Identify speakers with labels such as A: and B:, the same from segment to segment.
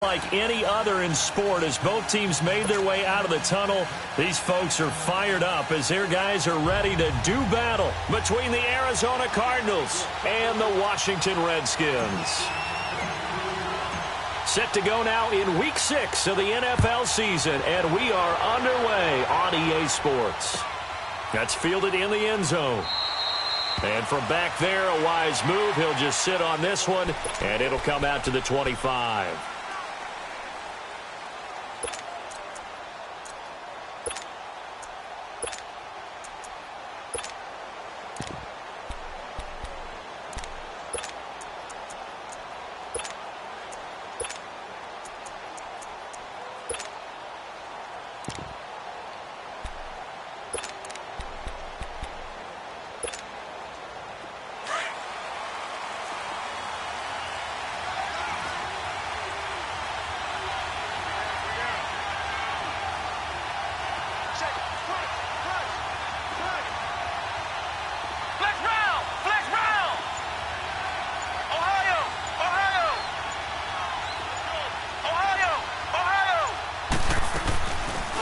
A: Like any other in sport, as both teams made their way out of the tunnel, these folks are fired up as their guys are ready to do battle between the Arizona Cardinals and the Washington Redskins. Set to go now in Week 6 of the NFL season, and we are underway on EA Sports. That's fielded in the end zone. And from back there, a wise move. He'll just sit on this one, and it'll come out to the 25.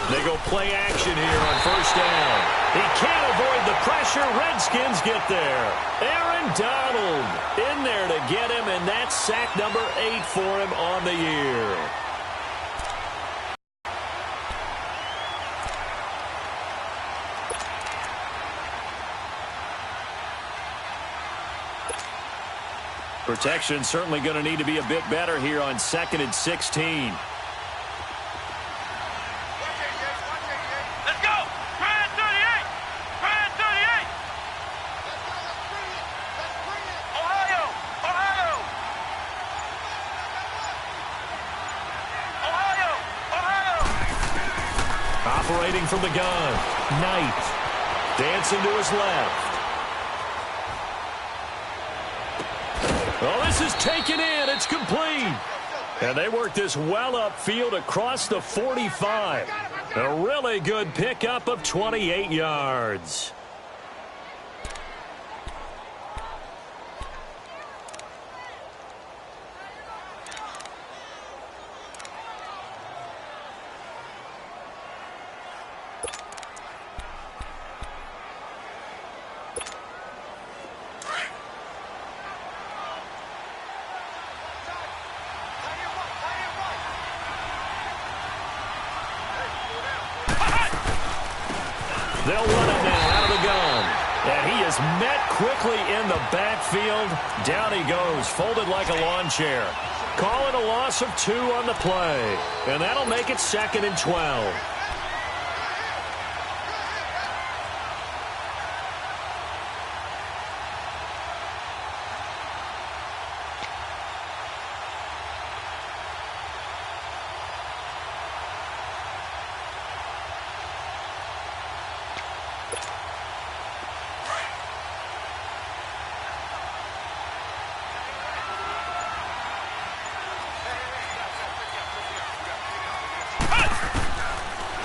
A: They go play action here on first down. He can't avoid the pressure. Redskins get there. Aaron Donald in there to get him, and that's sack number 8 for him on the year. Protection certainly going to need to be a bit better here on 2nd and 16. Operating from the gun, Knight dancing to his left. Oh, this is taken in. It's complete. And they work this well upfield across the 45. A really good pickup of 28 yards. They'll run it now out of the gun. And he is met quickly in the backfield. Down he goes, folded like a lawn chair. Call it a loss of 2 on the play. And that'll make it 2nd and 12.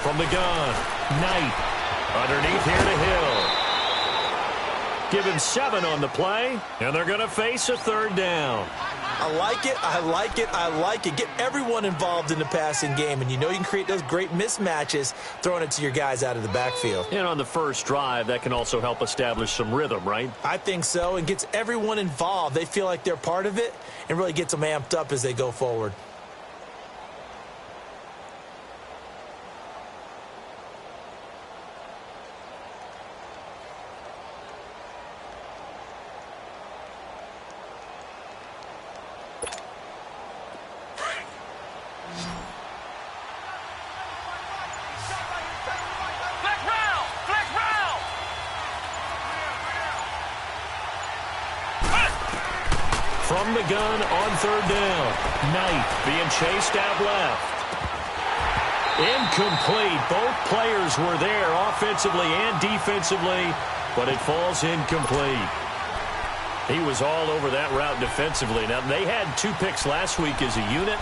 A: From the gun, Knight underneath here to Hill. Give him 7 on the play, and they're going to face a 3rd down.
B: I like it, I like it, I like it. Get everyone involved in the passing game, and you know you can create those great mismatches throwing it to your guys out of the backfield.
A: And on the first drive, that can also help establish some rhythm, right?
B: I think so, and gets everyone involved. They feel like they're part of it, and really gets them amped up as they go forward.
A: From the gun on 3rd down. Knight being chased out left. Incomplete. Both players were there offensively and defensively, but it falls incomplete. He was all over that route defensively. Now, they had 2 picks last week as a unit.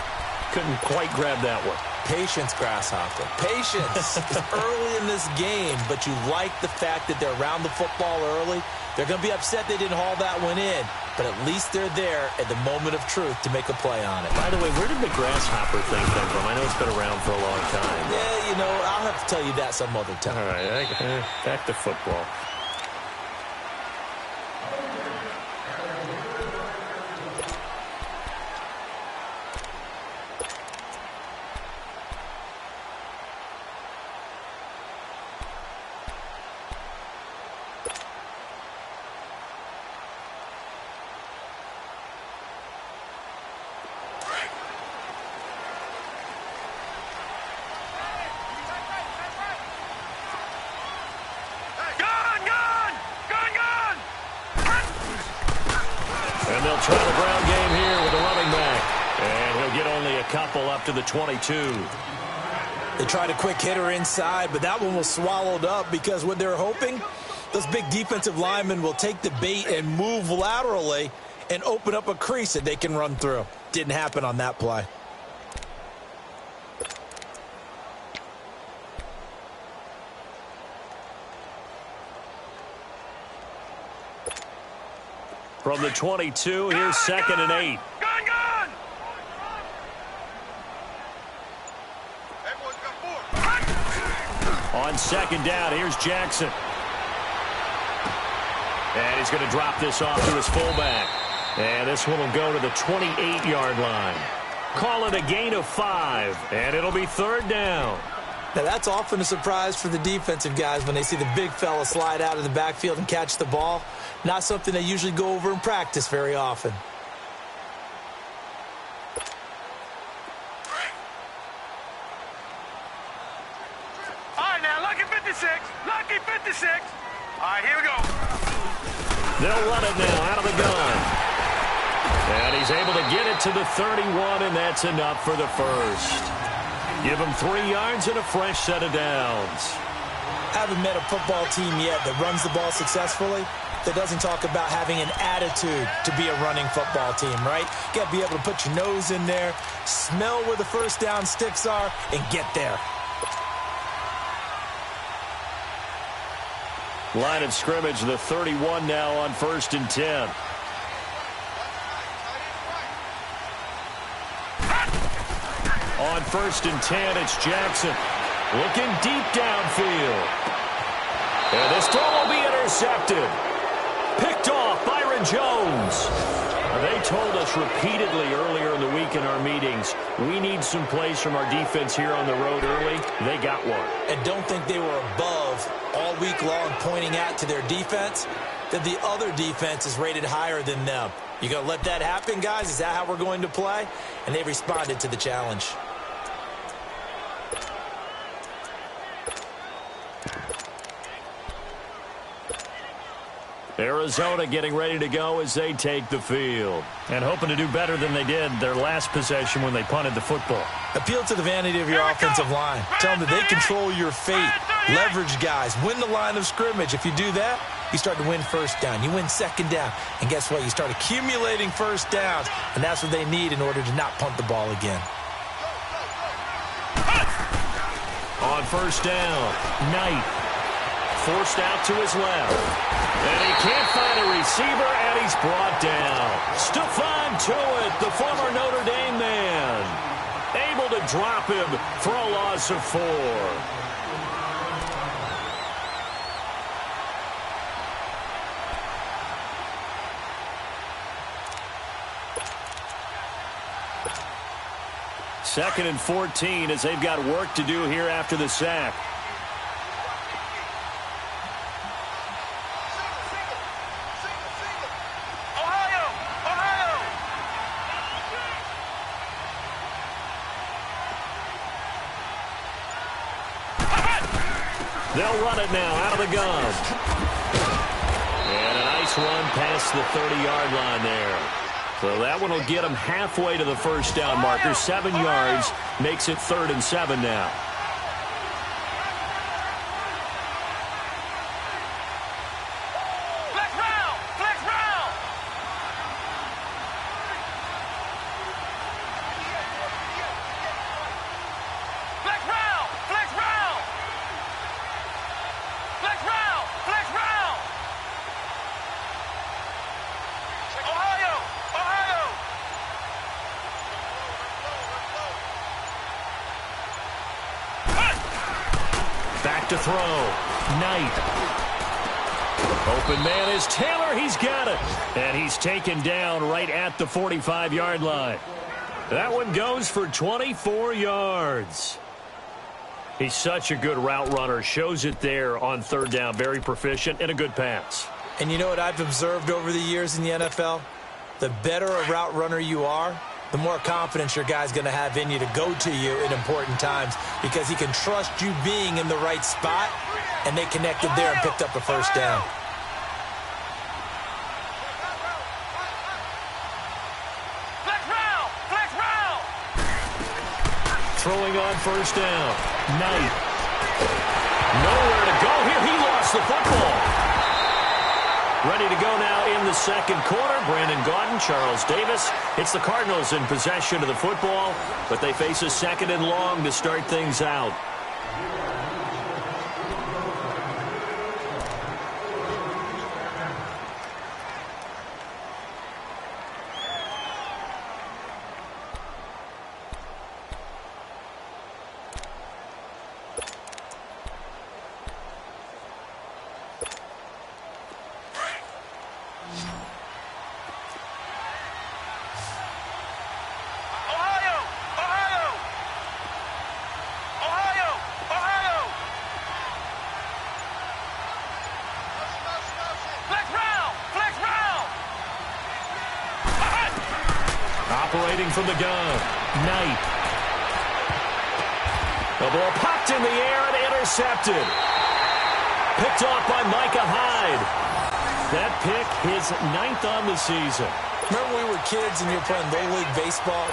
A: Couldn't quite grab that one.
B: Patience, Grasshopper. Patience. It's early in this game, but you like the fact that they're around the football early. They're going to be upset they didn't haul that one in, but at least they're there at the moment of truth to make a play on it.
A: By the way, where did the grasshopper thing come from? I know it's been around for a long time.
B: Yeah, you know, I'll have to tell you that some other time.
A: All right, back to football. And they'll try the ground game here with a running back. And he'll get only a couple up to the 22.
B: They tried a quick hitter inside, but that one was swallowed up because what they're hoping, those big defensive linemen will take the bait and move laterally and open up a crease that they can run through. Didn't happen on that play.
A: From the 22, here's 2nd and 8. On 2nd down, here's Jackson. And he's going to drop this off to his fullback. And this one will go to the 28-yard line. Call it a gain of 5, and it'll be 3rd down.
B: Now, that's often a surprise for the defensive guys when they see the big fella slide out of the backfield and catch the ball. Not something they usually go over in practice very often.
C: All right, now, lucky 56. Lucky 56. All right, here we go.
A: They'll run it now out of the gun. And he's able to get it to the 31, and that's enough for the first. Give him 3 yards and a fresh set of downs.
B: Haven't met a football team yet that runs the ball successfully that doesn't talk about having an attitude to be a running football team, right? You got to be able to put your nose in there, smell where the first down sticks are, and get there.
A: Line of scrimmage, the 31 now on 1st and 10. On 1st and 10, it's Jackson. Looking deep downfield. And this throw will be intercepted. Picked off Byron Jones. They told us repeatedly earlier in the week in our meetings, we need some plays from our defense here on the road early. They got one.
B: And don't think they were above all week long pointing out to their defense that the other defense is rated higher than them. You going to let that happen, guys? Is that how we're going to play? And they responded to the challenge.
A: Arizona getting ready to go as they take the field. And hoping to do better than they did their last possession when they punted the football.
B: Appeal to the vanity of your offensive line. Tell them that they control your fate. Leverage guys. Win the line of scrimmage. If you do that, you start to win first down. You win 2nd down. And guess what? You start accumulating first downs. And that's what they need in order to not punt the ball again.
A: On 1st down, Knight. Forced out to his left. And he can't find a receiver, and he's brought down. Stephon Tuitt, the former Notre Dame man, able to drop him for a loss of 4. Second and 14 as they've got work to do here after the sack. They'll run it now out of the gun. And a nice run past the 30-yard line there. So that one will get them halfway to the first down marker. 7 yards makes it 3rd and 7 now.
C: Flex round! Flex round!
A: to throw. Knight. Open man is Taylor. He's got it. And he's taken down right at the 45-yard line. That one goes for 24 yards. He's such a good route runner. Shows it there on third down. Very proficient and a good pass.
B: And you know what I've observed over the years in the NFL? The better a route runner you are, the more confidence your guy's going to have in you to go to you in important times because he can trust you being in the right spot, and they connected there and picked up a first down.
A: Throwing on first down. Knight. Nowhere to go here. He lost the football. Ready to go now in the second quarter. Brandon Gaudin, Charles Davis. It's the Cardinals in possession of the football, but they face a second and long to start things out. Operating from the gun. Knight. The ball popped in the air and intercepted. Picked off by Micah Hyde. That pick, his 9th on the season.
B: Remember when we were kids and you were playing Little League Baseball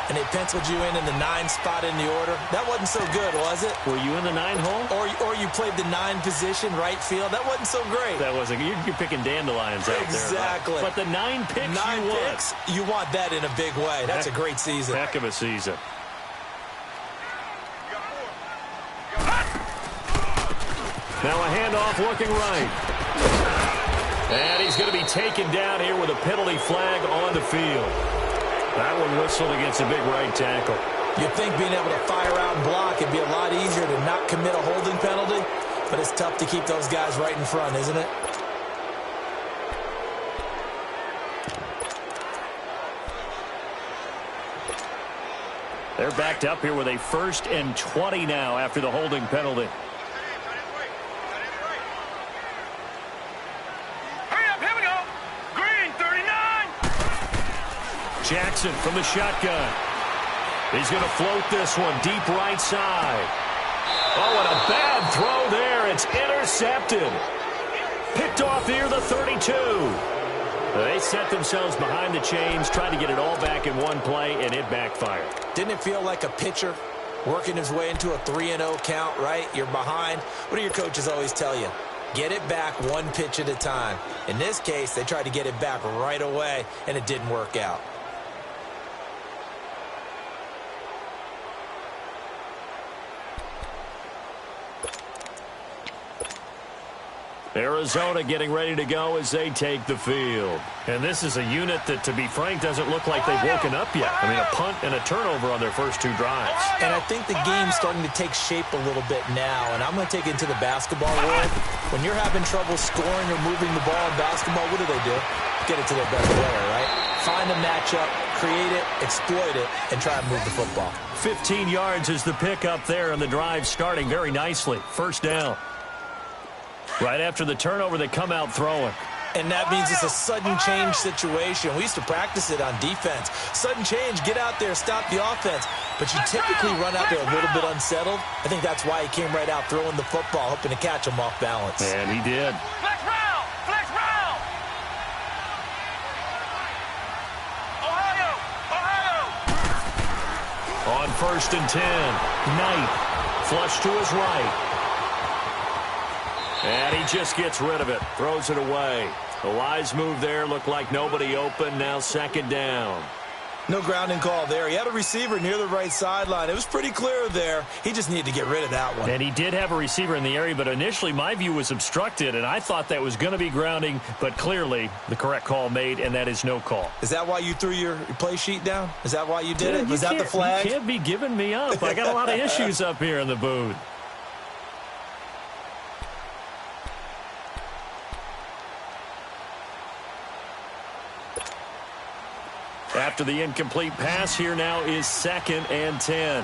B: and they penciled you in the 9 spot in the order? That wasn't so good, was it?
A: Were you in the 9 hole?
B: Or you played the 9 position, right field? That wasn't so great.
A: That wasn't. You're picking dandelions out
B: exactly.
A: there. But the 9 picks you want.
B: Picks, you want that in a big way. That's a great season.
A: Heck of a season. Now a handoff looking right. And he's going to be taken down here with a penalty flag on the field. That one whistled against a big right tackle.
B: You'd think being able to fire out and block it'd be a lot easier to not commit a holding penalty, but it's tough to keep those guys right in front, isn't it?
A: They're backed up here with a 1st and 20 now after the holding penalty. Jackson from the shotgun. He's going to float this one deep right side. Oh, and a bad throw there. It's intercepted. Picked off here, the 32. They set themselves behind the chains, tried to get it all back in one play, and it backfired.
B: Didn't it feel like a pitcher working his way into a 3-0 count, right? You're behind. What do your coaches always tell you? Get it back one pitch at a time. In this case, they tried to get it back right away, and it didn't work out.
A: Arizona getting ready to go as they take the field. And this is a unit that, to be frank, doesn't look like they've woken up yet. I mean, a punt and a turnover on their first 2 drives.
B: And I think the game's starting to take shape a little bit now, and I'm going to take it to the basketball world. When you're having trouble scoring or moving the ball in basketball, what do? Get it to their best player, right? Find a matchup, create it, exploit it, and try and move the football.
A: 15 yards is the pickup there, and the drive starting very nicely. First down. Right after the turnover, they come out throwing.
B: And that means it's a sudden change situation. We used to practice it on defense. Sudden change, get out there, stop the offense. But you typically run out there a little bit unsettled. I think that's why he came right out throwing the football, hoping to catch him off balance.
A: And he did.
C: Flex round! Flex round! Ohio!
A: On 1st and 10, Knight. Flush to his right. And he just gets rid of it. Throws it away. A wise move there. Looked like nobody open. Now 2nd down.
B: No grounding call there. He had a receiver near the right sideline. It was pretty clear there. He just needed to get rid of that one.
A: And he did have a receiver in the area, but initially my view was obstructed, and I thought that was going to be grounding, but clearly the correct call made, and that is no call.
B: Is that why you threw your play sheet down? Is that why you did it? Was that the flag?
A: You can't be giving me up. I got a lot of issues up here in the booth. After the incomplete pass, here now is 2nd and 10.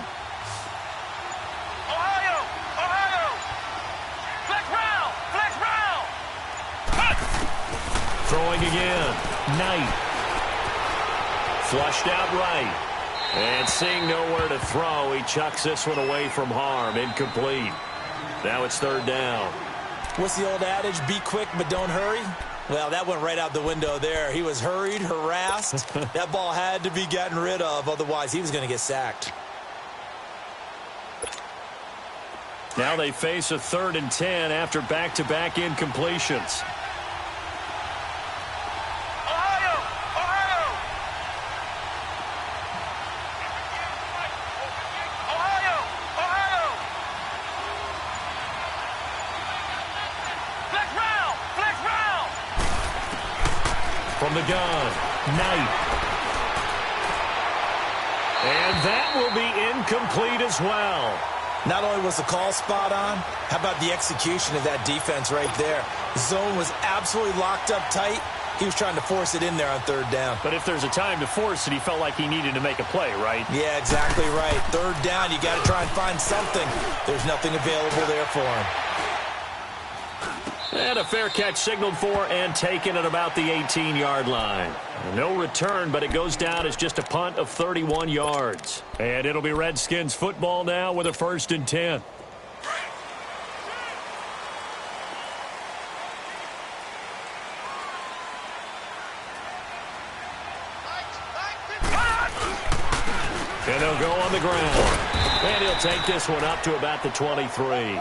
C: Ohio! Ohio! Flex round! Flex round!
A: Throwing again. Knight. Flushed out right. And seeing nowhere to throw, he chucks this one away from harm. Incomplete. Now it's 3rd down.
B: What's the old adage? Be quick, but don't hurry. Well, that went right out the window there. He was hurried, harassed. That ball had to be gotten rid of, otherwise he was going to get sacked.
A: Now they face a 3rd and 10 after back-to-back incompletions.
C: Ohio! Ohio! Ohio! Ohio! Flex round! Flex round!
A: From the gun, Knight. And that will be incomplete as well.
B: Not only was the call spot on, how about the execution of that defense right there? The zone was absolutely locked up tight. He was trying to force it in there on 3rd down.
A: But if there's a time to force it, he felt like he needed to make a play, right?
B: Yeah, exactly right. 3rd down, you got to try and find something. There's nothing available there for him.
A: And a fair catch signaled for and taken at about the 18-yard line. No return, but it goes down as just a punt of 31 yards. And it'll be Redskins football now with a 1st and 10. And they'll go on the ground. And he'll take this one up to about the 23.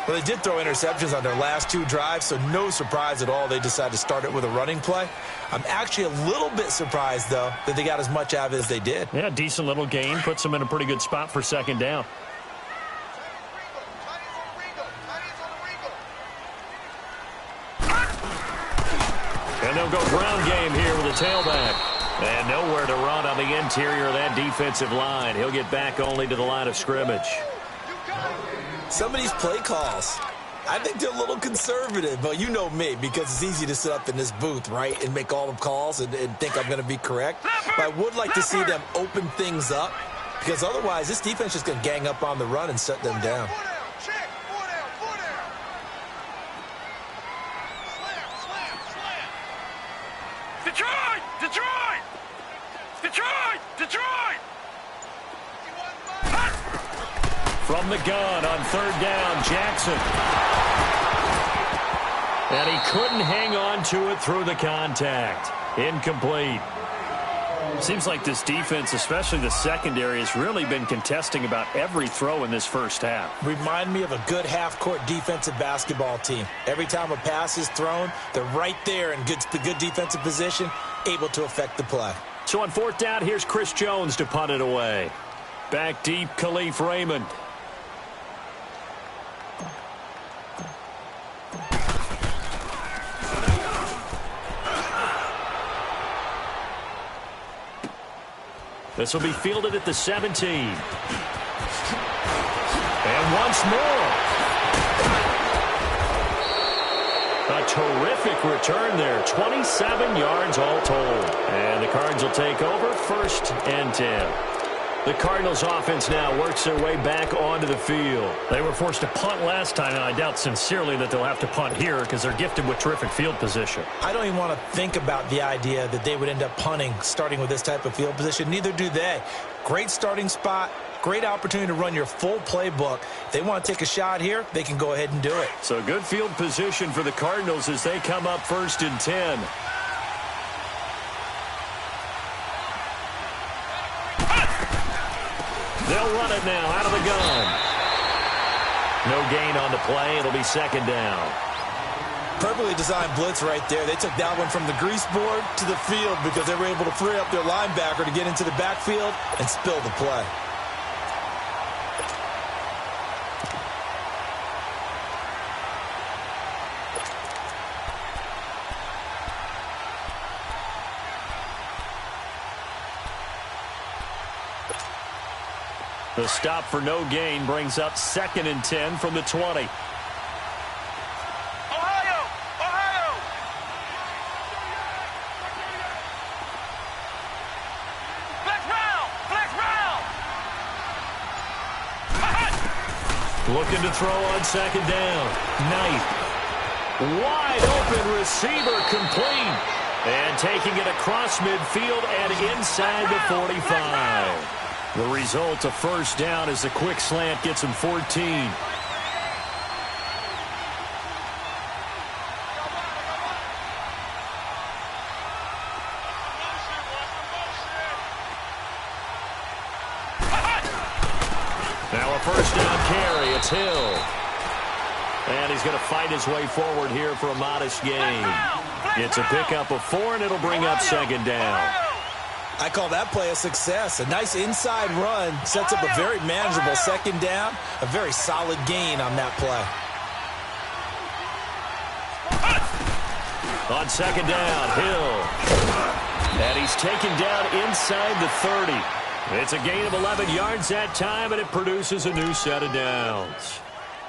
B: Well, they did throw interceptions on their last 2 drives, so no surprise at all they decided to start it with a running play. I'm actually a little bit surprised, though, that they got as much out of it as they did.
A: Yeah, decent little gain. Puts them in a pretty good spot for 2nd down. And they'll go ground game here with a tailback. And nowhere to run on the interior of that defensive line. He'll get back only to the line of scrimmage.
B: Some of these play calls, I think they're a little conservative, but you know me, because it's easy to sit up in this booth, right, and make all the calls and think I'm going to be correct. But I would like to see them open things up, because otherwise this defense is going to gang up on the run and shut them down.
C: Detroit! Detroit! Detroit! Detroit!
A: From the gun on 3rd down, Jackson. And he couldn't hang on to it through the contact. Incomplete. Seems like this defense, especially the secondary, has really been contesting about every throw in this first half.
B: Remind me of a good half-court defensive basketball team. Every time a pass is thrown, they're right there in the good defensive position, able to affect the play.
A: So on 4th down, here's Chris Jones to punt it away. Back deep, Khalif Raymond. This will be fielded at the 17. And once more. A terrific return there. 27 yards all told. And the Cards will take over 1st and 10. The Cardinals offense now works their way back onto the field. They were forced to punt last time, and I doubt sincerely that they'll have to punt here because they're gifted with terrific field position.
B: I don't even want to think about the idea that they would end up punting starting with this type of field position. Neither do they. Great starting spot, great opportunity to run your full playbook. If they want to take a shot here, they can go ahead and do it.
A: So good field position for the Cardinals as they come up 1st and 10. They'll run it now out of the gun. No gain on the play. It'll be 2nd down.
B: Perfectly designed blitz right there. They took that one from the grease board to the field because they were able to free up their linebacker to get into the backfield and spill the play.
A: The stop for no gain brings up 2nd and 10 from the 20.
C: Ohio! Ohio!
A: Looking to throw on second down. Knight. Wide open receiver complete. And taking it across midfield and inside the 45. The result, a first down as the quick slant gets him 14. Now a first down carry. It's Hill. And he's going to fight his way forward here for a modest gain. It's a pickup of 4, and it'll bring up second down.
B: I call that play a success. A nice inside run sets up a very manageable second down. A very solid gain on that play.
A: On second down, Hill. And he's taken down inside the 30. It's a gain of 11 yards that time, and it produces a new set of downs.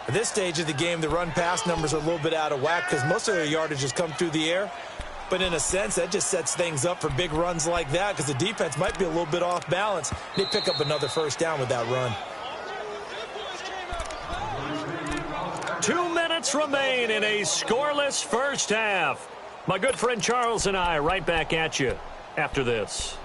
B: At this stage of the game, the run-pass numbers are a little bit out of whack because most of their yardage has come through the air. But in a sense, that just sets things up for big runs like that because the defense might be a little bit off balance. They pick up another first down with that run.
A: 2 minutes remain in a scoreless first half. My good friend Charles and I right back at you after this.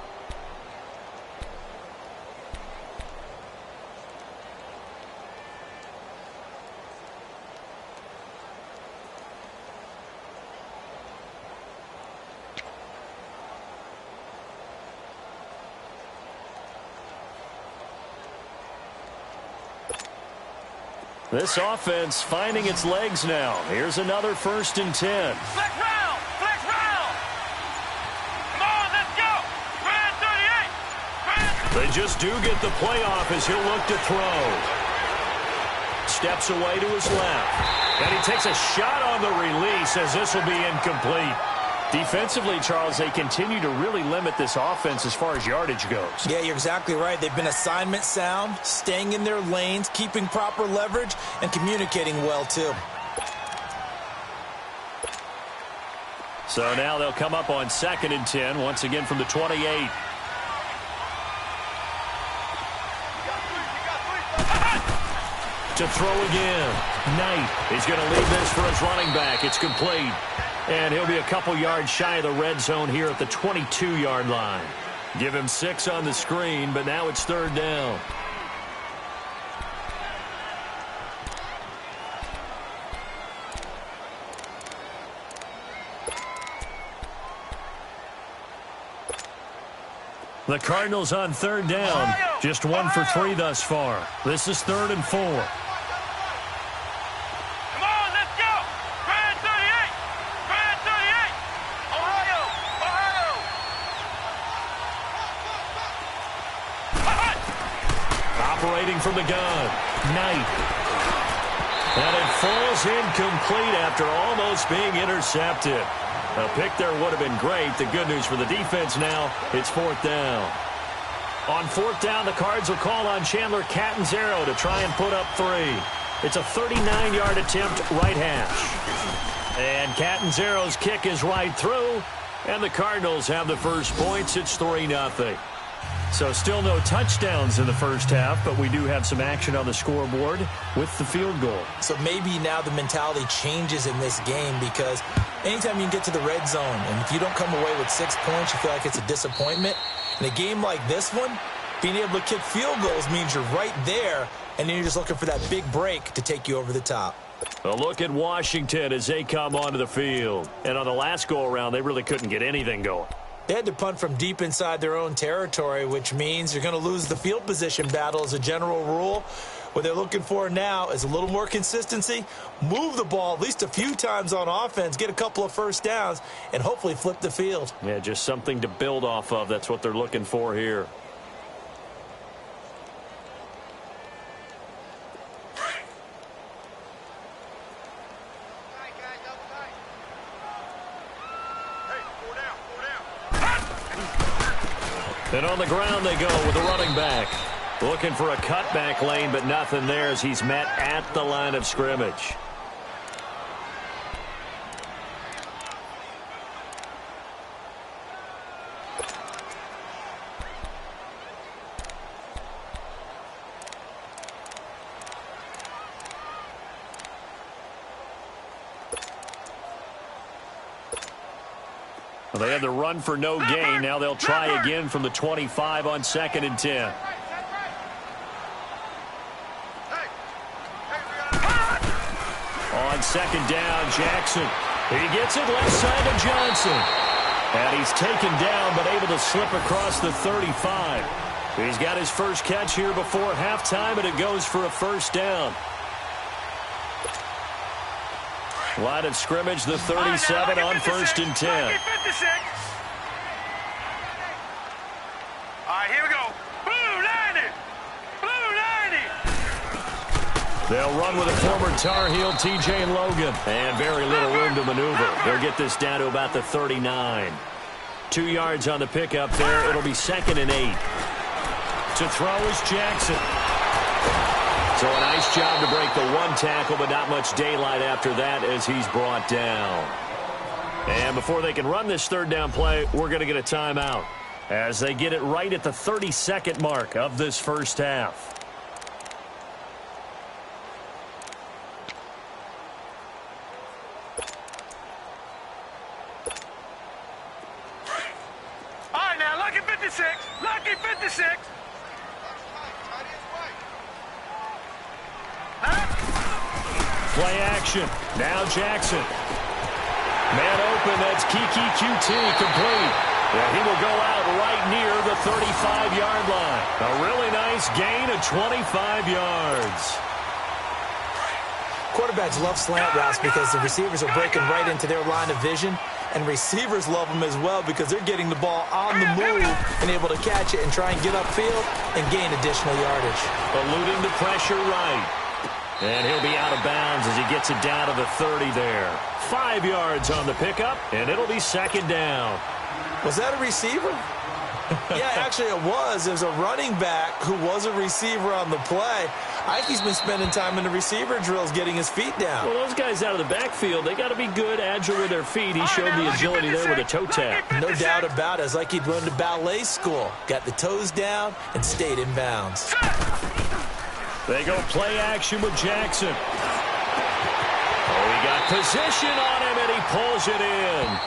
A: This offense finding its legs now. Here's another 1st and 10.
C: Flex round! Flex round! Come on, let's go! Grand 38!
A: They just do get the playoff as he'll look to throw. Steps away to his left. And he takes a shot on the release as this will be incomplete. Defensively, Charles, they continue to really limit this offense as far as yardage goes.
B: Yeah, you're exactly right. They've been assignment sound, staying in their lanes, keeping proper leverage, and communicating well, too.
A: So now they'll come up on 2nd and 10, once again from the 28. To throw again. Knight is going to leave this for his running back. It's complete. And he'll be a couple yards shy of the red zone here at the 22-yard line. Give him 6 on the screen, but now it's 3rd down. The Cardinals on 3rd down. Just 1 for 3 thus far. This is 3rd and 4. Operating from the gun, Knight. And it falls incomplete after almost being intercepted. A pick there would have been great. The good news for the defense now, it's 4th down. On 4th down, the Cards will call on Chandler Catanzaro to try and put up 3. It's a 39-yard attempt, right hash. And Catanzaro's kick is right through, and the Cardinals have the first points. It's 3-0. So still no touchdowns in the first half, but we do have some action on the scoreboard with the field goal. So
B: maybe now the mentality changes in this game because anytime you can get to the red zone, and if you don't come away with 6 points, you feel like it's a disappointment. In a game like this one, being able to kick field goals means you're right there, and then you're just looking for that big break to take you over the top.
A: A look at Washington as they come onto the field. And on the last go-around, they really couldn't get anything going.
B: They had to punt from deep inside their own territory, which means you're going to lose the field position battle as a general rule. What they're looking for now is a little more consistency, move the ball at least a few times on offense, get a couple of first downs, and hopefully flip the field.
A: Yeah, just something to build off of. That's what they're looking for here. And on the ground they go with the running back. Looking for a cutback lane, but nothing there as he's met at the line of scrimmage. Well, they had the run for no gain. Now they'll try again from the 25 on 2nd and 10. On 2nd down, Jackson. He gets it left side to Johnson. And he's taken down but able to slip across the 35. He's got his first catch here before halftime, and it goes for a first down. Line of scrimmage, the 37 on 1st and 10.
C: All right, here we go. Blue 90. Blue 90.
A: They'll run with a former Tar Heel, T.J. Logan. And very little room to maneuver. They'll get this down to about the 39. 2 yards on the pickup there. It'll be 2nd and 8. To throw is Jackson. So a nice job to break the one tackle, but not much daylight after that as he's brought down. And before they can run this 3rd down play, we're going to get a timeout as they get it right at the 32nd mark of this first half.
C: All right, now, lucky 56. Lucky 56.
A: Play action. Now Jackson. Man open. That's Kiki QT complete. Yeah, he will go out right near the 35-yard line. A really nice gain of 25 yards.
B: Quarterbacks love slant routes because the receivers are breaking right into their line of vision, and receivers love them as well because they're getting the ball on the move and able to catch it and try and get upfield and gain additional yardage.
A: Eluding the pressure right. And he'll be out of bounds as he gets it down to the 30 there. 5 yards on the pickup, and it'll be 2nd down.
B: Was that a receiver? Yeah, actually it was. There's a running back who was a receiver on the play. I think he's been spending time in the receiver drills getting his feet down.
A: Well, those guys out of the backfield, they got to be good, agile with their feet. He showed the agility there with a toe tap.
B: No doubt about it. It's like he'd run to ballet school. Got the toes down and stayed in bounds.
A: They go play action with Jackson. Oh, he got position on him, and he pulls it in.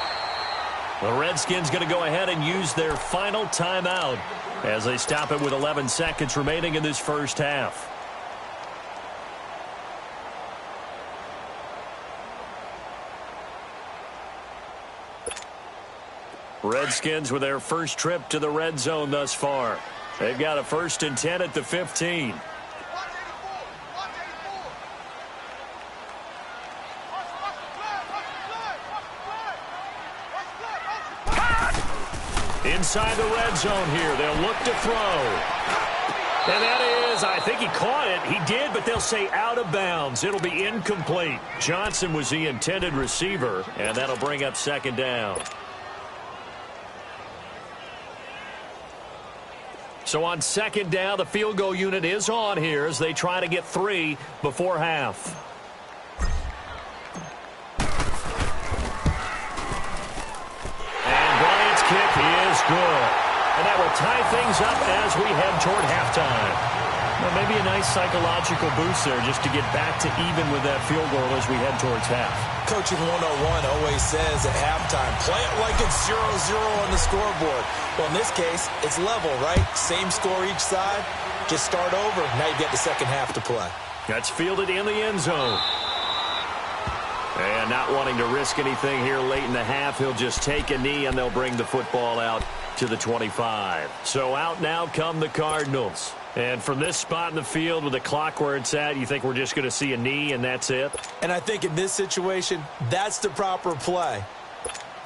A: The Redskins going to go ahead and use their final timeout as they stop it with 11 seconds remaining in this first half. Redskins with their first trip to the red zone thus far. They've got a 1st and 10 at the 15. Inside the red zone here. They'll look to throw. And that is, I think he caught it. He did, but they'll say out of bounds. It'll be incomplete. Johnson was the intended receiver, and that'll bring up 2nd down. So on 2nd down, the field goal unit is on here as they try to get 3 before half. Kick is good. And that will tie things up as we head toward halftime. Well, maybe a nice psychological boost there just to get back to even with that field goal as we head towards half.
B: Coaching 101 always says at halftime, play it like it's 0-0 on the scoreboard. Well, in this case, it's level, right? Same score each side. Just start over. Now you get the second half to play.
A: That's fielded in the end zone. And not wanting to risk anything here late in the half, he'll just take a knee and they'll bring the football out to the 25. So out now come the Cardinals. And from this spot in the field with the clock where it's at, you think we're just going to see a knee and that's it?
B: And I think in this situation, that's the proper play.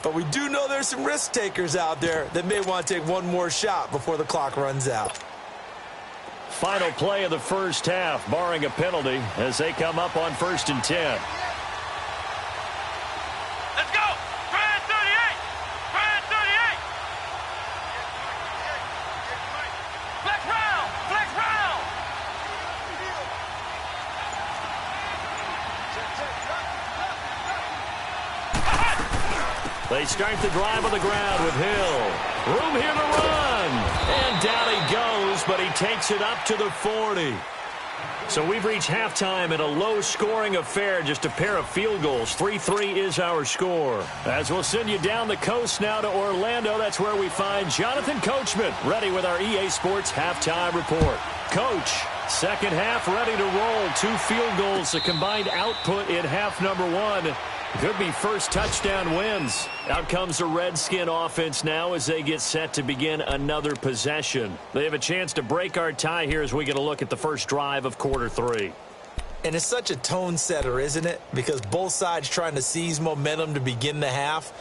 B: But we do know there's some risk takers out there that may want to take one more shot before the clock runs out.
A: Final play of the first half, barring a penalty, as they come up on 1st and 10.
C: Let's go! Brad 38! Brad 38! Flex round! Flex round!
A: They start the drive on the ground with Hill. Room here to run. And down he goes, but he takes it up to the 40. So we've reached halftime in a low-scoring affair, just a pair of field goals. 3-3 is our score. As we'll send you down the coast now to Orlando, that's where we find Jonathan Coachman, ready with our EA Sports halftime report. Coach, second half ready to roll. 2 field goals, a combined output in half number 1. Could be first touchdown wins. Out comes the Redskin offense now as they get set to begin another possession. They have a chance to break our tie here as we get a look at the first drive of quarter 3.
B: And it's such a tone setter, isn't it? Because both sides trying to seize momentum to begin the half.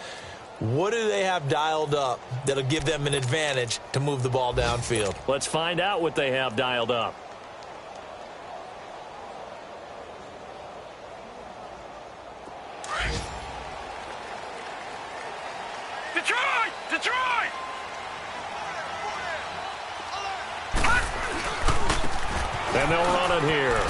B: What do they have dialed up that'll give them an advantage to move the ball downfield?
A: Let's find out what they have dialed up.
C: Detroit!
A: And they'll run it here.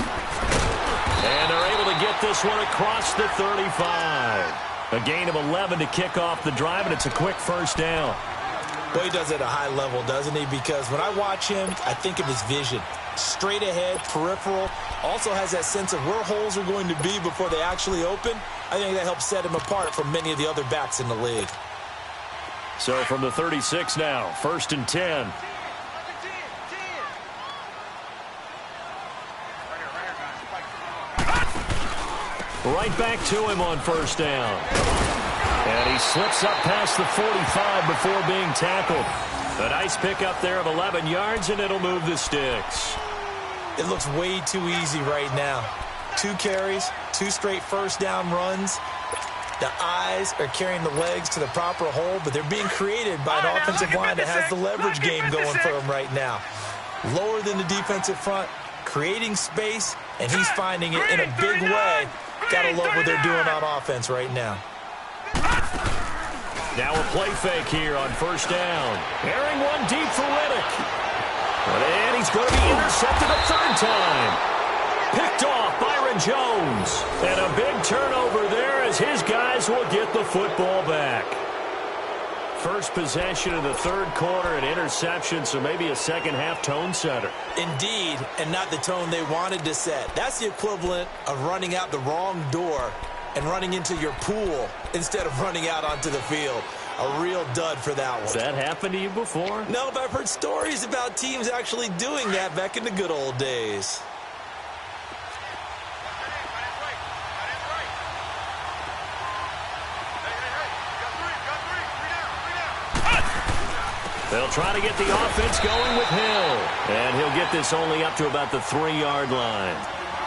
A: And they're able to get this one across the 35. A gain of 11 to kick off the drive, and it's a quick first down.
B: Well, he does it at a high level, doesn't he? Because when I watch him, I think of his vision. Straight ahead, peripheral. Also has that sense of where holes are going to be before they actually open. I think that helps set him apart from many of the other backs in the league.
A: So from the 36 now, 1st and 10. Right back to him on first down. And he slips up past the 45 before being tackled. A nice pickup there of 11 yards, and it'll move the sticks.
B: It looks way too easy right now. 2 carries, 2 straight first down runs. The eyes are carrying the legs to the proper hole, but they're being created by an offensive line that has the leverage game going for him right now. Lower than the defensive front, creating space, and he's finding it in a big way. Gotta love what they're doing on offense right now.
A: Now a play fake here on first down. Airing one deep for Riddick. And he's going to be intercepted a 3rd time. Picked off Byron Jones. And a big turnover there as his guys will get the football back. First possession of the 3rd quarter, an interception, so maybe a second half tone setter.
B: Indeed, and not the tone they wanted to set. That's the equivalent of running out the wrong door and running into your pool instead of running out onto the field. A real dud for that one.
A: Has that happened to you before?
B: No, but I've heard stories about teams actually doing that back in the good old days.
A: They'll try to get the offense going with Hill. And he'll get this only up to about the 3-yard line.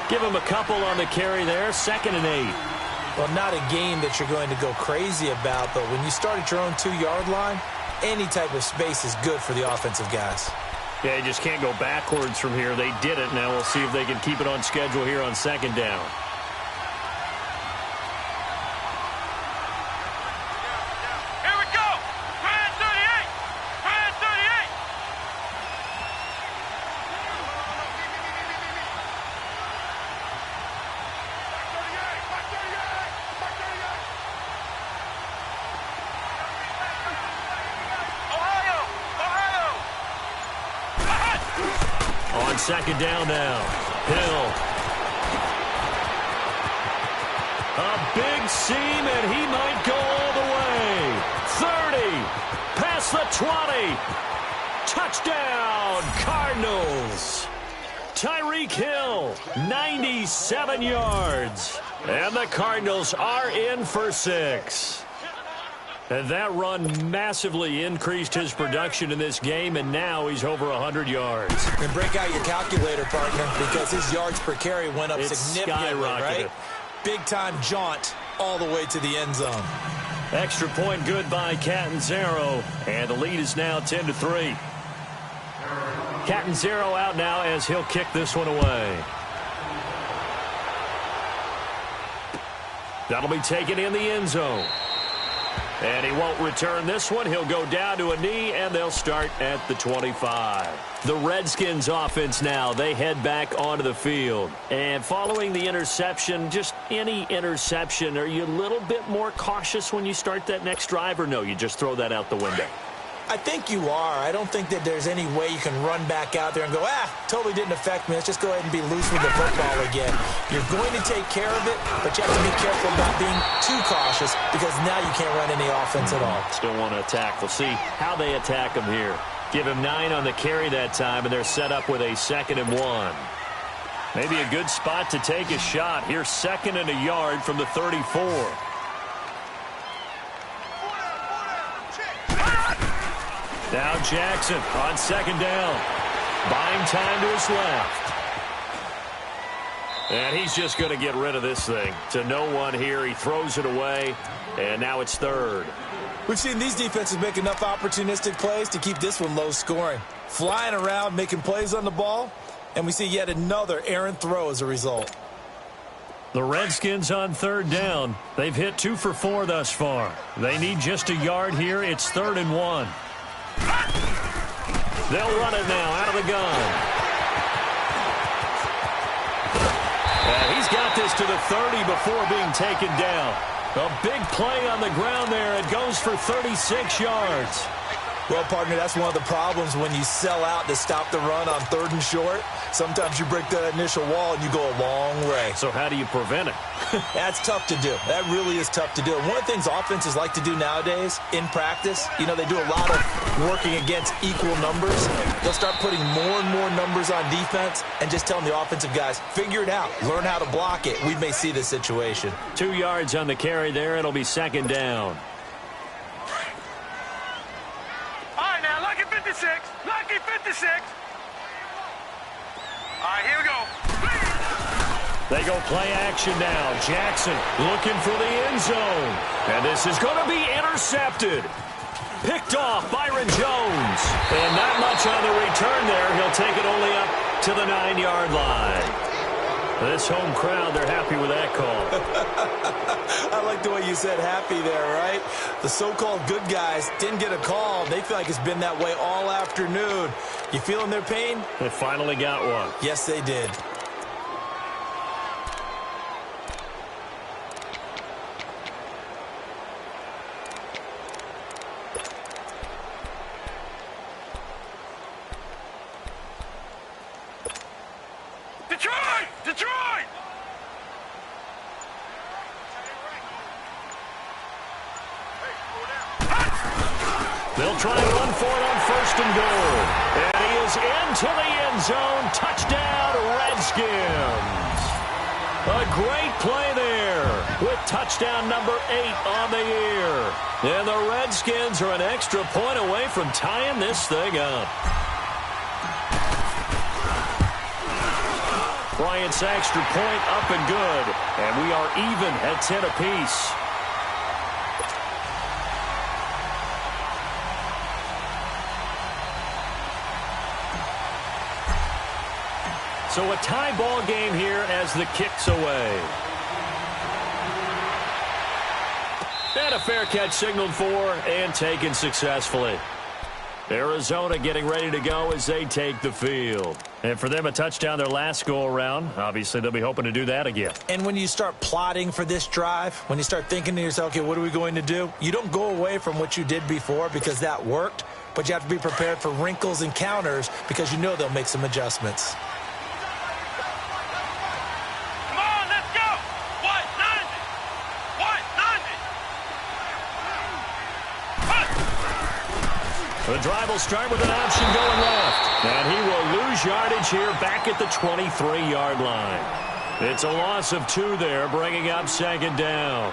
A: Give him a couple on the carry there, 2nd and 8.
B: Well, not a game that you're going to go crazy about, but when you start at your own 2-yard line, any type of space is good for the offensive guys.
A: Yeah, you just can't go backwards from here. They did it. Now we'll see if they can keep it on schedule here on 2nd down.
C: Here we go! Brand 38! Brand 38! Ohio!
A: On 2nd down now. Hill. A big seam, and he might go all the way. 30. Past the 20. Touchdown, Cardinals. Tyreek Hill, 97 yards. And the Cardinals are in for 6. And that run massively increased his production in this game, and now he's over 100 yards.
B: And break out your calculator, partner, because his yards per carry went up significantly, right? Big-time jaunt all the way to the end zone.
A: Extra point good by Catanzaro, and the lead is now 10-3. Catanzaro out now as he'll kick this one away. That'll be taken in the end zone. And he won't return this one. He'll go down to a knee, and they'll start at the 25. The Redskins offense now, they head back onto the field. And following the interception, just any interception, are you a little bit more cautious when you start that next drive, or no, you just throw that out the window?
B: I think you are. I don't think that there's any way you can run back out there and go, totally didn't affect me. Let's just go ahead and be loose with the football again. You're going to take care of it, but you have to be careful about being too cautious because now you can't run any offense at all.
A: Still want to attack. We'll see how they attack him here. Give him 9 on the carry that time, and they're set up with a 2nd and 1. Maybe a good spot to take a shot. Here's 2nd and a yard from the 34. Now Jackson on 2nd down. Buying time to his left. And he's just going to get rid of this thing. To no one here. He throws it away. And now it's 3rd.
B: We've seen these defenses make enough opportunistic plays to keep this one low scoring. Flying around, making plays on the ball. And we see yet another errant throw as a result.
A: The Redskins on 3rd down. They've hit 2 for 4 thus far. They need just a yard here. It's 3rd and 1. They'll run it now out of the gun. And he's got this to the 30 before being taken down. A big play on the ground there. It goes for 36 yards.
B: Well, partner, that's one of the problems when you sell out to stop the run on 3rd and short. Sometimes you break that initial wall and you go a long way.
A: So how do you prevent it?
B: That's tough to do. That really is tough to do. And one of the things offenses like to do nowadays in practice, they do a lot of working against equal numbers. They'll start putting more and more numbers on defense and just telling the offensive guys, figure it out. Learn how to block it. We may see this situation.
A: 2 yards on the carry there. It'll be 2nd down.
C: All right, now, lucky 56. Lucky 56. All right, here we go.
A: They go play action now. Jackson looking for the end zone. And this is going to be intercepted. Picked off Byron Jones. And not much on the return there. He'll take it only up to the 9-yard line. This home crowd, they're happy with that call.
B: I like the way you said happy there, right? The so-called good guys didn't get a call. They feel like it's been that way all afternoon. You feeling their pain?
A: They finally got one.
B: Yes, they did.
C: Detroit!
A: They'll try and run for it on 1st and goal. And he is into the end zone. Touchdown, Redskins. A great play there with touchdown number 8 on the year. And the Redskins are an extra point away from tying this thing up. Bryant's extra point up and good. And we are even at 10 apiece. So a tie ball game here as the kick's away. And a fair catch signaled for and taken successfully. Arizona getting ready to go as they take the field. And for them, a touchdown their last go-around. Obviously, they'll be hoping to do that again.
B: And when you start plotting for this drive, when you start thinking to yourself, okay, what are we going to do? You don't go away from what you did before because that worked, but you have to be prepared for wrinkles and counters because you know they'll make some adjustments.
C: Come on, let's go! What? 90! What? 90!
A: The drive will start with an option going left. And he will lose yardage here back at the 23-yard line. It's a loss of 2 there, bringing up 2nd down.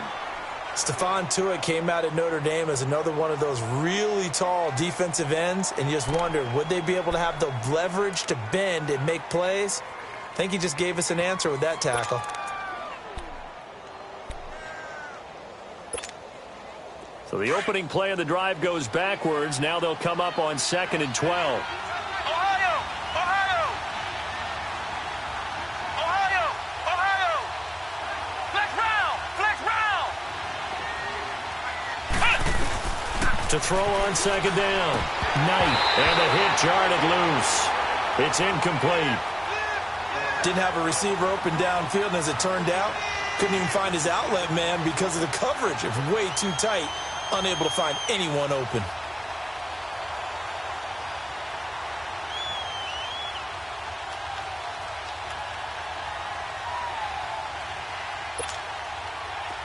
B: Stephon Tuitt came out at Notre Dame as another one of those really tall defensive ends, and you just wondered, would they be able to have the leverage to bend and make plays? I think he just gave us an answer with that tackle.
A: So the opening play of the drive goes backwards. Now they'll come up on 2nd and 12.
C: Ohio! Ohio! Ohio! Ohio! Flex round! Flex round!
A: To throw on 2nd down. Knight. And the hit jarred it loose. It's incomplete.
B: Didn't have a receiver open downfield, and as it turned out, couldn't even find his outlet man because of the coverage. It was way too tight, unable to find anyone open.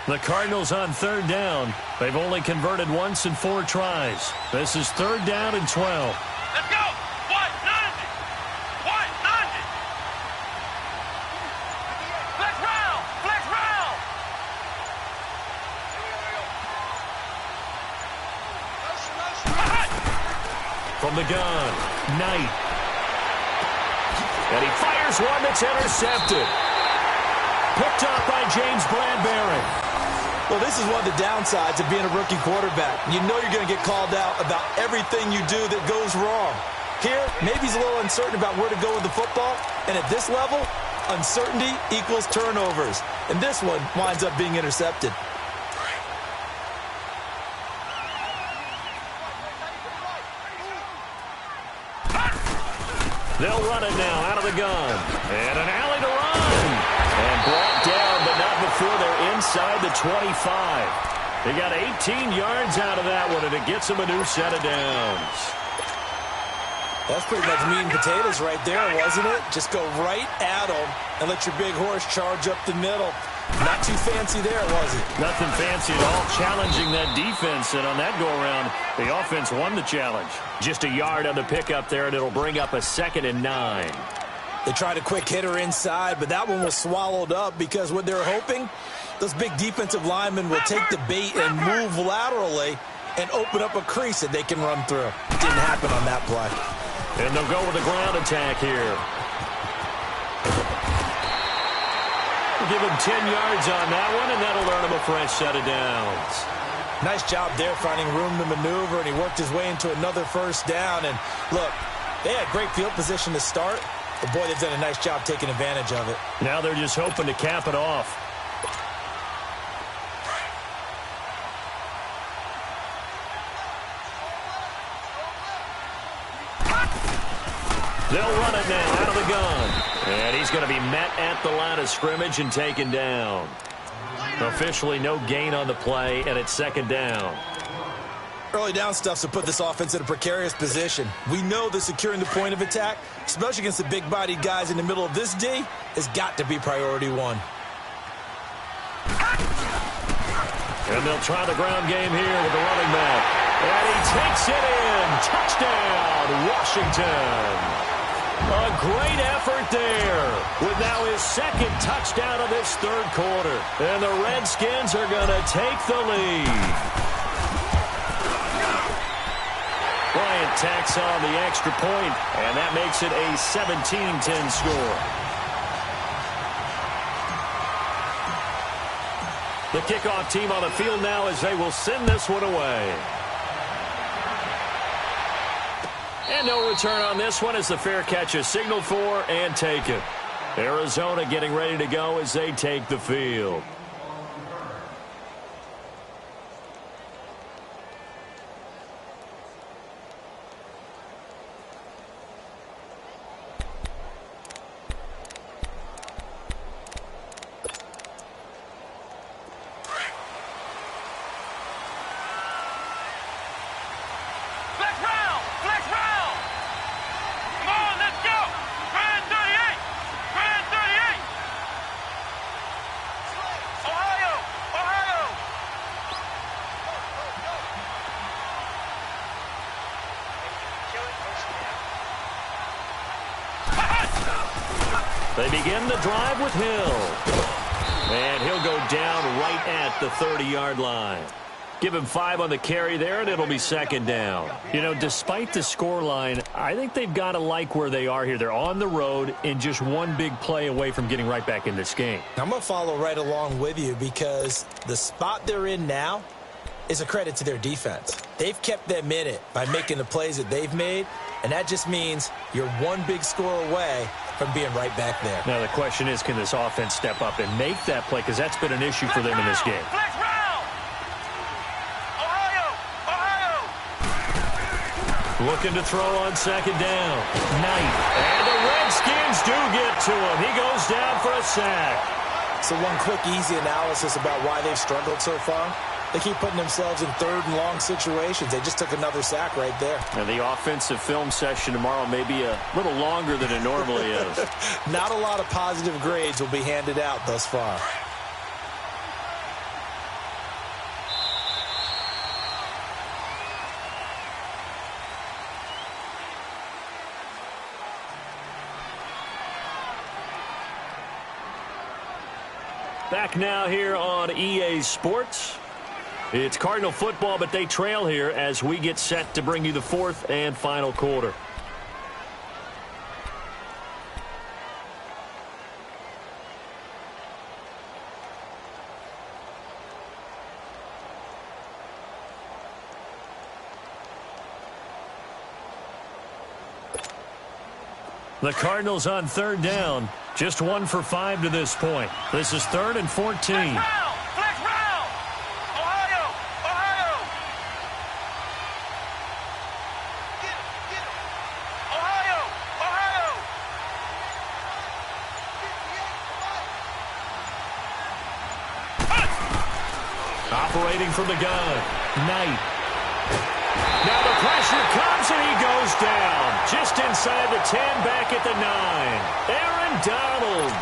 A: The Cardinals on third down. They've only converted once in 4 tries. This is third down and 12.
C: Let's go! What? 90! What? 90! Flex round! Flex round!
A: From the gun, Knight. And he fires one that's intercepted. Picked up by James Bradbury.
B: Well, this is one of the downsides of being a rookie quarterback. You know you're going to get called out about everything you do that goes wrong. Here, maybe he's a little uncertain about where to go with the football. And at this level, uncertainty equals turnovers. And this one winds up being intercepted.
A: They'll run it now out of the gun. And an alley to run. And brought down, but not before they're inside the 25. They got 18 yards out of that one, and it gets them a new set of downs.
B: That's pretty much meat and potatoes right there, wasn't it? Just go right at them and let your big horse charge up the middle. Not too fancy there, was it?
A: Nothing fancy at all, challenging that defense. And on that go-around, the offense won the challenge. Just a yard on the pickup there, and it'll bring up a 2nd and 9.
B: They tried a quick hitter inside, but that one was swallowed up because what they're hoping, those big defensive linemen will take the bait and move laterally and open up a crease that they can run through. Didn't happen on that play.
A: And they'll go with a ground attack here. Give him 10 yards on that one, and that'll earn him a fresh set of downs.
B: Nice job there finding room to maneuver, and he worked his way into another first down. And look, they had great field position to start, but boy, they've done a nice job taking advantage of it.
A: Now they're just hoping to cap it off. They'll run it now out of the gun. And he's going to be met at the line of scrimmage and taken down. Officially no gain on the play, and it's 2nd down.
B: Early down stuff's to put this offense in a precarious position. We know that securing the point of attack, especially against the big-bodied guys in the middle of this D, has got to be priority 1.
A: And they'll try the ground game here with the running back. And he takes it in. Touchdown, Washington. A great effort there with now his 2nd touchdown of this 3rd quarter. And the Redskins are going to take the lead. Bryant tacks on the extra point, and that makes it a 17-10 score. The kickoff team on the field now as they will send this one away. And no return on this one as the fair catch is signaled for and taken. Arizona getting ready to go as they take the field. They begin the drive with Hill. And he'll go down right at the 30-yard line. Give him 5 on the carry there, and it'll be 2nd down. You know, despite the scoreline, I think they've got to like where they are here. They're on the road and just one big play away from getting right back in this game.
B: I'm going to follow right along with you because the spot they're in now is a credit to their defense. They've kept them in it by making the plays that they've made, and that just means you're one big score away from being right back there.
A: Now the question is, can this offense step up and make that play? Because that's been an issue for them in this game.
C: Flex round! Ohio!
A: Looking to throw on 2nd down. Knight. And the Redskins do get to him. He goes down for a sack.
B: So one quick, easy analysis about why they've struggled so far. They keep putting themselves in 3rd and long situations. They just took another sack right there.
A: And the offensive film session tomorrow may be a little longer than it normally is.
B: Not a lot of positive grades will be handed out thus far.
A: Back now here on EA Sports. It's Cardinal football, but they trail here as we get set to bring you the fourth and final quarter. The Cardinals on third down. Just 1 for 5 to this point. This is 3rd and 14.
C: Flex route! Ohio! Ohio! Ohio! Ohio!
A: Operating from the gun. Knight. Now the pressure comes and he goes down. Just inside the 10, back at the 9. Aaron Donald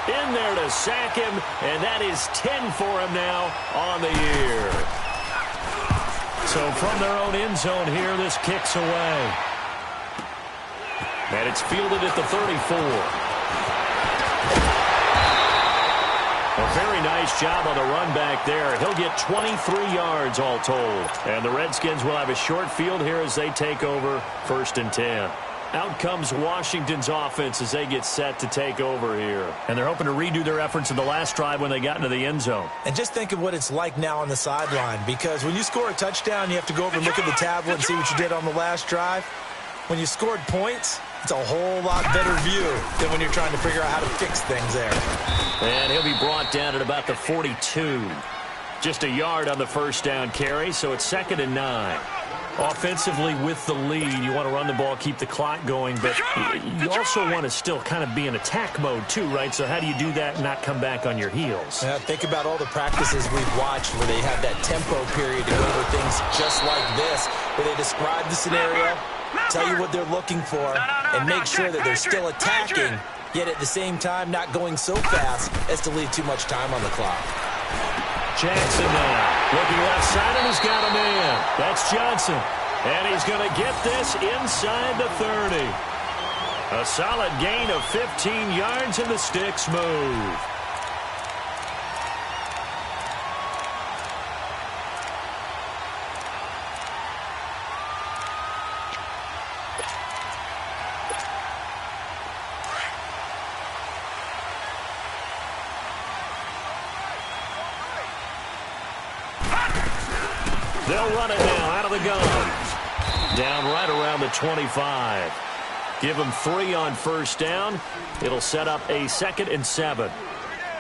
A: in there to sack him, and that is 10 for him now on the year. So from their own end zone here, this kicks away. And it's fielded at the 34. A very nice job on the run back there. He'll get 23 yards all told. And the Redskins will have a short field here as they take over 1st and 10. Out comes Washington's offense as they get set to take over here. And they're hoping to redo their efforts in the last drive when they got into the end zone.
B: And just think of what it's like now on the sideline, because when you score a touchdown, you have to go over and look at the tablet and see what you did on the last drive. When you scored points, it's a whole lot better view than when you're trying to figure out how to fix things there.
A: And he'll be brought down at about the 42. Just a yard on the first down carry, so it's 2nd and 9. Offensively with the lead, you want to run the ball, keep the clock going, but you also want to still kind of be in attack mode too, right? So how do you do that and not come back on your heels?
B: Think about all the practices we've watched where they have that tempo period to go over things just like this, where they describe the scenario, tell you what they're looking for, and make sure that they're still attacking, yet at the same time not going so fast as to leave too much time on the clock.
A: Jackson now, looking left side, and he's got a man. That's Johnson, and he's going to get this inside the 30. A solid gain of 15 yards, and the sticks move. They'll run it now out of the gun. Down right around the 25. Give them 3 on first down. It'll set up a 2nd and 7.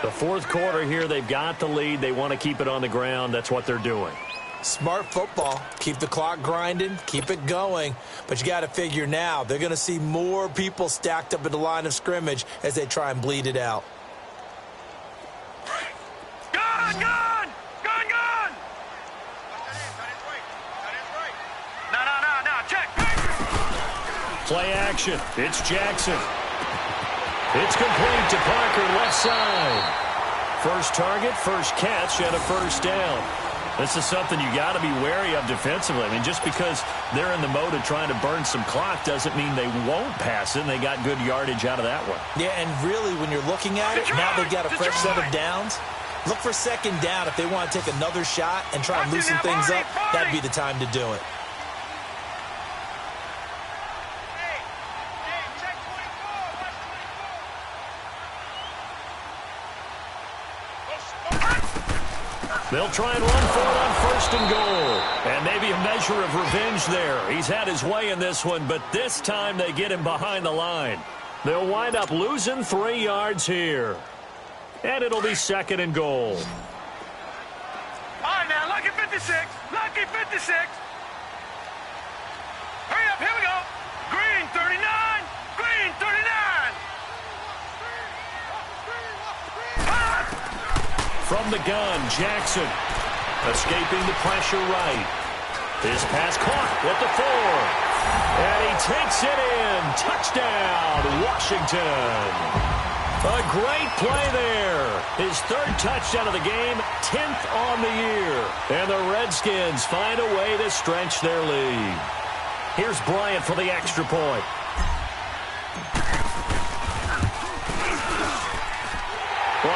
A: The fourth quarter here, they've got the lead. They want to keep it on the ground. That's what they're doing.
B: Smart football. Keep the clock grinding. Keep it going. But you got to figure now, they're going to see more people stacked up at the line of scrimmage as they try and bleed it out.
C: Gun! Gun! Gun! Gun! No, check.
A: Play action. It's Jackson. It's complete to Parker, left side. First target, first catch, and a first down. This is something you got to be wary of defensively. I mean, just because they're in the mode of trying to burn some clock doesn't mean they won't pass it, and they got good yardage out of that one.
B: Yeah, and really, when you're looking at it, now they've got a fresh set of downs. Look for second down if they want to take another shot and try and loosen things up. That'd be the time to do it.
A: They'll try and run for it on 1st and goal. And maybe a measure of revenge there. He's had his way in this one, but this time they get him behind the line. They'll wind up losing 3 yards here. And it'll be 2nd and goal.
C: All right, now, lucky 56. Lucky 56. Hurry up, here we go. Green 39. Green 39.
A: From the gun, Jackson escaping the pressure right. His pass caught at the 4. And he takes it in. Touchdown, Washington. A great play there. His 3rd touchdown of the game, 10th on the year. And the Redskins find a way to stretch their lead. Here's Bryant for the extra point.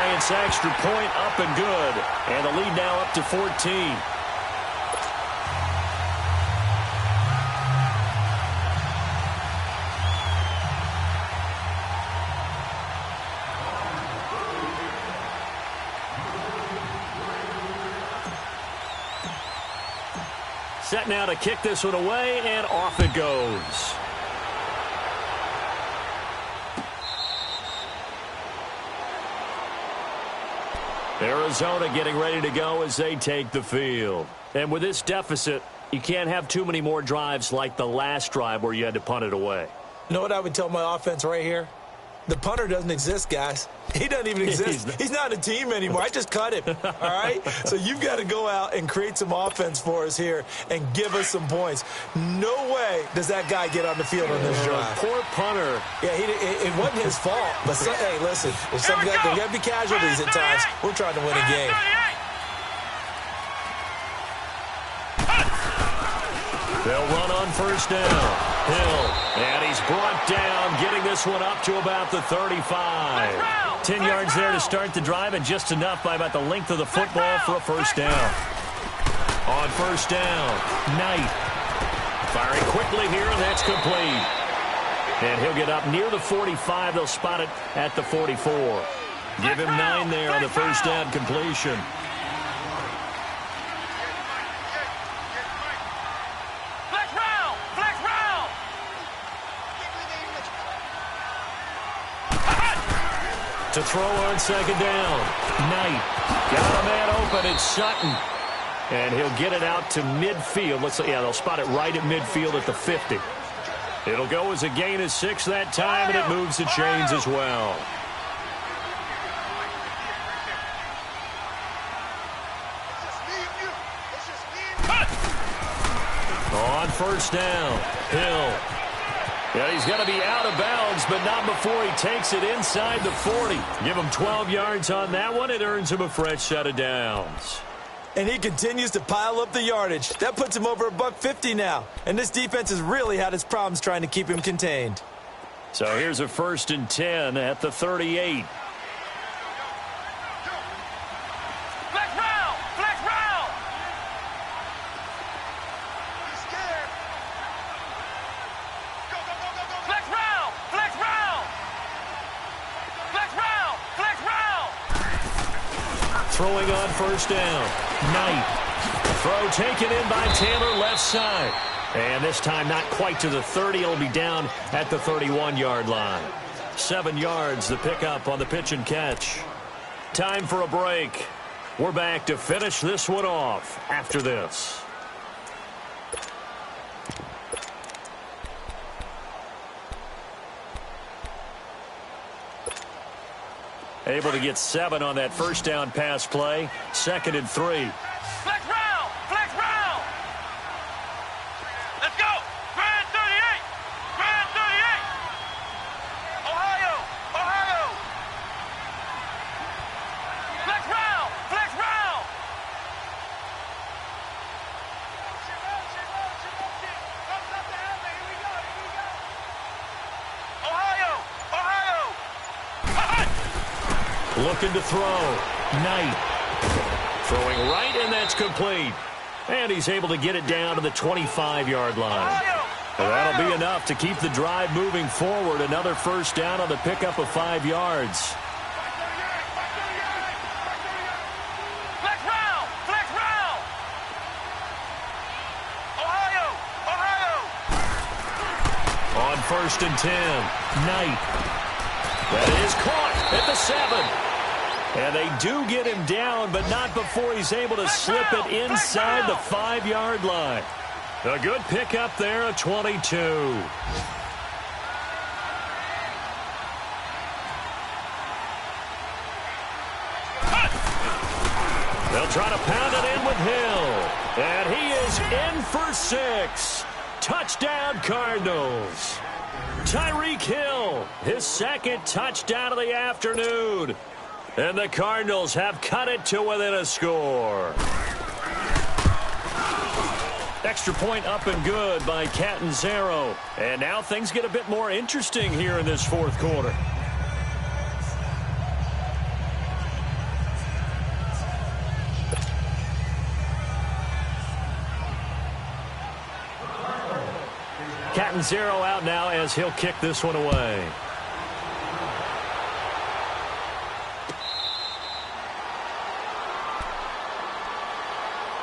A: Giants extra point up and good. And the lead now up to 14. Set now to kick this one away, and off it goes. Arizona getting ready to go as they take the field. And with this deficit, you can't have too many more drives like the last drive where you had to punt it away.
B: You know what I would tell my offense right here? The punter doesn't exist, guys. He doesn't even exist. He's not a team anymore. I just cut him, all right? So you've got to go out and create some offense for us here and give us some points. No way does that guy get on the field on this drive.
A: Poor punter.
B: Yeah, it wasn't his fault. But, hey, listen, there's got to be casualties at times. We're trying to win a game.
A: They'll run on first down. Hill, and he's brought down, getting this one up to about the 35. 10 yards there to start the drive, and just enough by about the length of the football for a first down. On first down, Knight. Firing quickly here, and that's complete. And he'll get up near the 45. They'll spot it at the 44. Give him 9 there on the first down completion. To throw on second down. Knight got a man open. It's Sutton. And he'll get it out to midfield. They'll spot it right at midfield at the 50. It'll go as a gain of 6 that time, and it moves the chains as well. On first down, Hill. Yeah, he's going to be out of bounds, but not before he takes it inside the 40. Give him 12 yards on that one. It earns him a fresh set of downs.
B: And he continues to pile up the yardage. That puts him over $150 now. And this defense has really had its problems trying to keep him contained.
A: So here's a 1st and 10 at the 38. Throwing on first down. Knight. Throw taken in by Taylor left side. And this time not quite to the 30. It'll be down at the 31-yard line. 7 yards the pickup on the pitch and catch. Time for a break. We're back to finish this one off after this. Able to get 7 on that first down pass play. 2nd and 3.
C: Flex round! Flex round! Let's go! Grand 38! Grand 38! Ohio! Ohio! Flex round! Flex round! Ohio! Ohio!
A: Looking to throw. Knight. Throwing right, and that's complete. And he's able to get it down to the 25-yard line. That'll be enough to keep the drive moving forward. Another first down on the pickup of 5 yards.
C: Flex round! Flex round! Ohio! Ohio!
A: On 1st and 10. Knight. That is caught at the 7. And they do get him down, but not before he's able to slip it inside the 5-yard line. A good pickup there, a 22. They'll try to pound it in with Hill. And he is in for 6. Touchdown, Cardinals. Tyreek Hill, his 2nd touchdown of the afternoon. And the Cardinals have cut it to within a score. Extra point up and good by Catanzaro. And now things get a bit more interesting here in this 4th quarter. cat and zero out now as he'll kick this one away.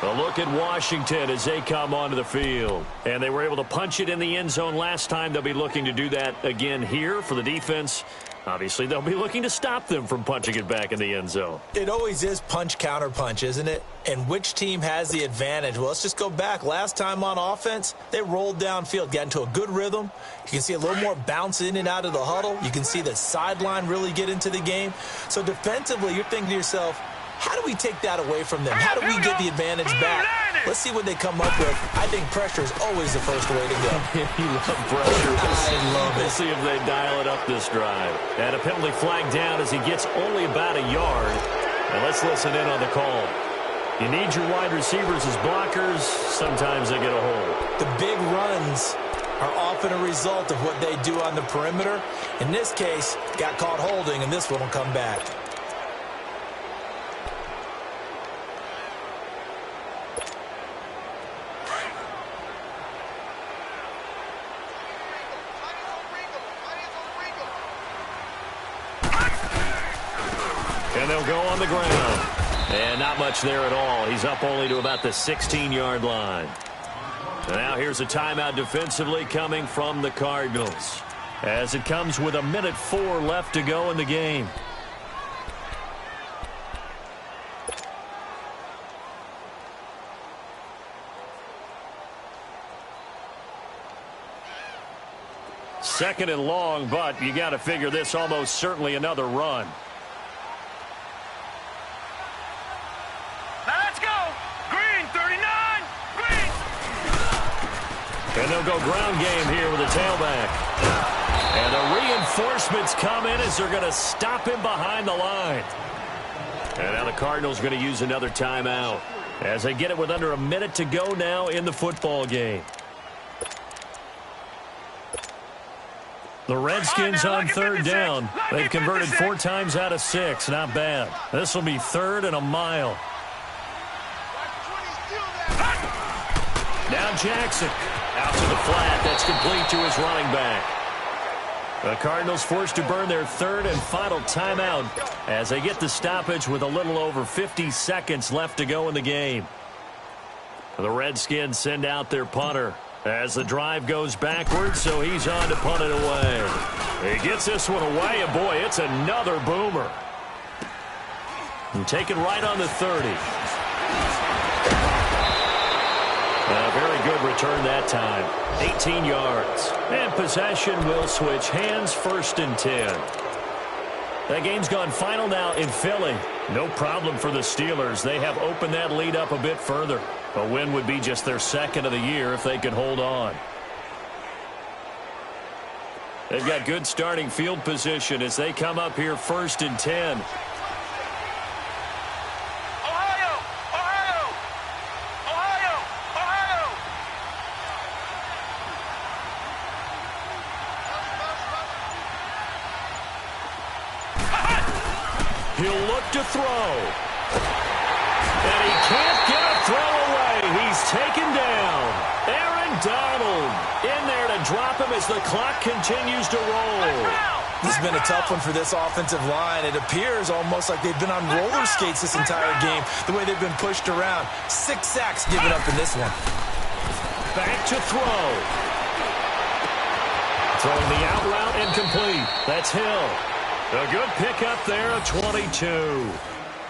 A: A look at Washington as they come onto the field. And they were able to punch it in the end zone last time. They'll be looking to do that again here for the defense. Obviously, they'll be looking to stop them from punching it back in the end zone.
B: It always is punch, counter punch, isn't it? And which team has the advantage? Well, let's just go back. Last time on offense, they rolled downfield, got into a good rhythm. You can see a little more bounce in and out of the huddle. You can see the sideline really get into the game. So defensively, you're thinking to yourself, how do we take that away from them? How do we get the advantage back? Let's see what they come up with. I think pressure is always the first way to go.
A: You love pressure.
B: I love it.
A: We'll see if they dial it up this drive. And a penalty flag down as he gets only about a yard. And let's listen in on the call. You need your wide receivers as blockers. Sometimes they get a hold.
B: The big runs are often a result of what they do on the perimeter. In this case, got caught holding, and this one will come back.
A: And they'll go on the ground. And not much there at all. He's up only to about the 16-yard line. And now here's a timeout defensively coming from the Cardinals. As it comes with 1:04 left to go in the game. Second and long, but you got to figure this almost certainly another run. And they'll go ground game here with a tailback. And the reinforcements come in as they're going to stop him behind the line. And now the Cardinals are going to use another timeout as they get it with under a minute to go now in the football game. The Redskins on third down. They've converted 4 times out of 6. Not bad. This will be third and a mile. Now Jackson. Out to the flat. That's complete to his running back. The Cardinals forced to burn their third and final timeout as they get the stoppage with a little over 50 seconds left to go in the game. The Redskins send out their punter as the drive goes backwards, so he's on to punt it away. He gets this one away, and boy, it's another boomer. And taken right on the 30. A very good return that time. 18 yards. And possession will switch hands, 1st and 10. That game's gone final now in Philly. No problem for the Steelers. They have opened that lead up a bit further. A win would be just their 2nd of the year if they could hold on. They've got good starting field position as they come up here 1st and 10. He'll look to throw. And he can't get a throw away. He's taken down. Aaron Donald in there to drop him as the clock continues to roll.
B: This has been a tough one for this offensive line. It appears almost like they've been on roller skates this entire game, the way they've been pushed around. 6 sacks given up in this one.
A: Back to throw. Throwing the out route incomplete. That's Hill. A good pickup there, a 22.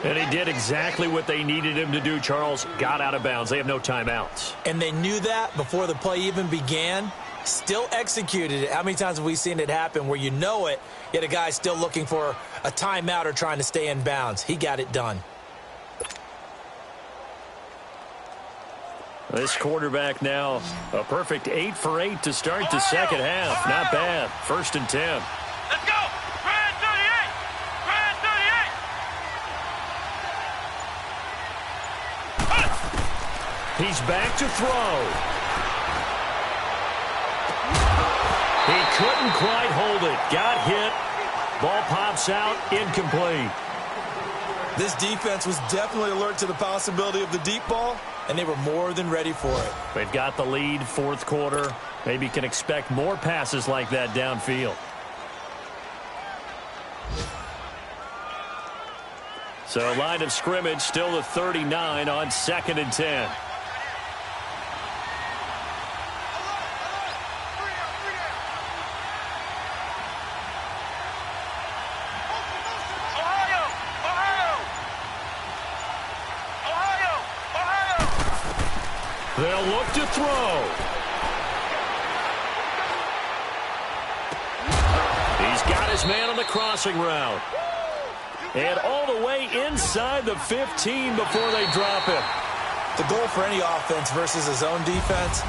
A: And he did exactly what they needed him to do, Charles. Got out of bounds. They have no timeouts.
B: And they knew that before the play even began. Still executed it. How many times have we seen it happen where you know it, yet a guy still looking for a timeout or trying to stay in bounds? He got it done.
A: This quarterback now, a perfect 8 for 8 to start the second half. Not bad. 1st and 10.
C: Let's go! Brand 38! Brand 38!
A: He's back to throw. He couldn't quite hold it. Got hit. Ball pops out. Incomplete.
B: This defense was definitely alert to the possibility of the deep ball, and they were more than ready for it.
A: They've got the lead, 4th quarter. Maybe you can expect more passes like that downfield. So line of scrimmage still the 39 on 2nd and 10. They'll look to throw. He's got his man on the crossing route. And all the way inside the 15 before they drop him.
B: The goal for any offense versus a zone defense,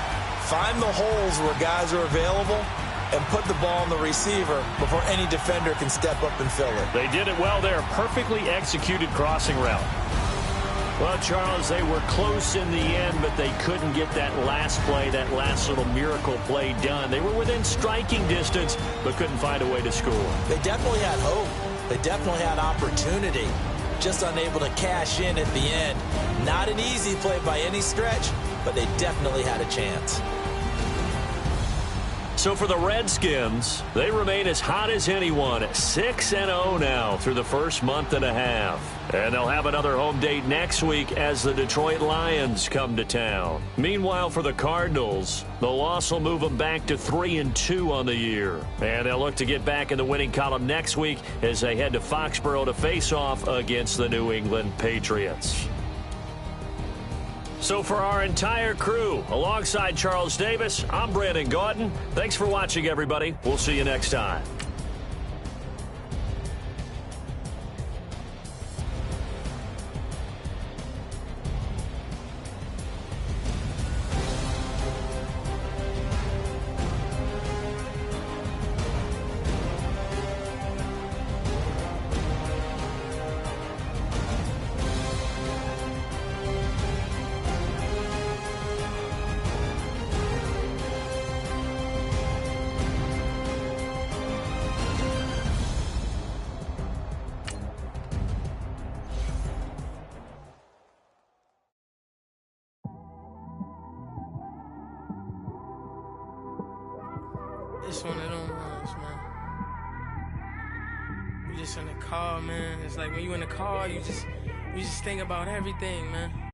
B: find the holes where guys are available and put the ball on the receiver before any defender can step up and fill it.
A: They did it well there. Perfectly executed crossing route. Well, Charles, they were close in the end, but they couldn't get that last play, that last little miracle play done. They were within striking distance, but couldn't find a way to score.
B: They definitely had hope. They definitely had opportunity. Just unable to cash in at the end. Not an easy play by any stretch, but they definitely had a chance.
A: So for the Redskins, they remain as hot as anyone at 6-0 now through the first month and a half. And they'll have another home date next week as the Detroit Lions come to town. Meanwhile, for the Cardinals, the loss will move them back to 3-2 on the year. And they'll look to get back in the winning column next week as they head to Foxborough to face off against the New England Patriots. So for our entire crew, alongside Charles Davis, I'm Brandon Gaudin. Thanks for watching, everybody. We'll see you next time.
D: It's one of them ones, man. You just in the car, man. It's like when you in the car, you just think about everything, man.